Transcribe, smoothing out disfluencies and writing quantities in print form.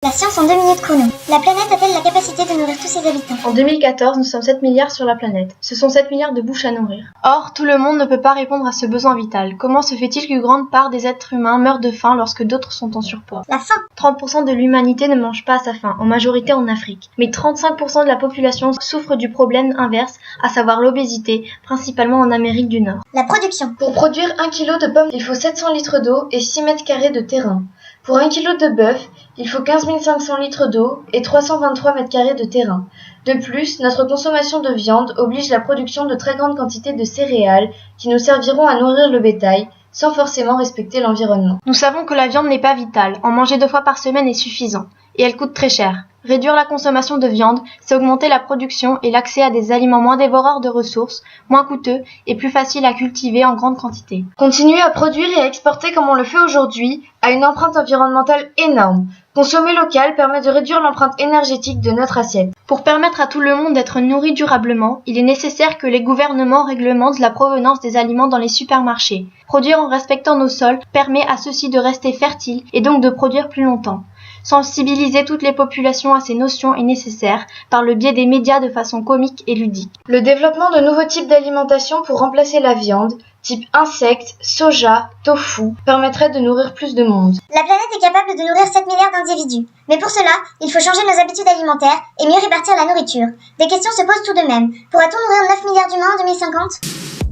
La science en 2 minutes chrono. La planète a-t-elle la capacité de nourrir tous ses habitants? En 2014, nous sommes 7 milliards sur la planète. Ce sont 7 milliards de bouches à nourrir. Or, tout le monde ne peut pas répondre à ce besoin vital. Comment se fait-il qu'une grande part des êtres humains meurent de faim lorsque d'autres sont en surpoids? La faim. 30% de l'humanité ne mange pas à sa faim, en majorité en Afrique. Mais 35% de la population souffre du problème inverse, à savoir l'obésité, principalement en Amérique du Nord. La production. Pour produire 1 kg de pommes, il faut 700 litres d'eau et 6 mètres carrés de terrain. Pour 1 kg de bœuf, il faut 15 500 litres d'eau et 323 mètres carrés de terrain. De plus, notre consommation de viande oblige la production de très grandes quantités de céréales qui nous serviront à nourrir le bétail, sans forcément respecter l'environnement. Nous savons que la viande n'est pas vitale, en manger 2 fois par semaine est suffisant, et elle coûte très cher. Réduire la consommation de viande, c'est augmenter la production et l'accès à des aliments moins dévoreurs de ressources, moins coûteux et plus faciles à cultiver en grande quantité. Continuer à produire et à exporter comme on le fait aujourd'hui a une empreinte environnementale énorme. Consommer local permet de réduire l'empreinte énergétique de notre assiette. Pour permettre à tout le monde d'être nourri durablement, il est nécessaire que les gouvernements réglementent la provenance des aliments dans les supermarchés. Produire en respectant nos sols permet à ceux-ci de rester fertiles et donc de produire plus longtemps. Sensibiliser toutes les populations à ces notions est nécessaire par le biais des médias de façon comique et ludique. Le développement de nouveaux types d'alimentation pour remplacer la viande, type insectes, soja, tofu, permettrait de nourrir plus de monde. La planète est capable de nourrir 7 milliards d'individus. Mais pour cela, il faut changer nos habitudes alimentaires et mieux répartir la nourriture. Des questions se posent tout de même. Pourra-t-on nourrir 9 milliards d'humains en 2050 ?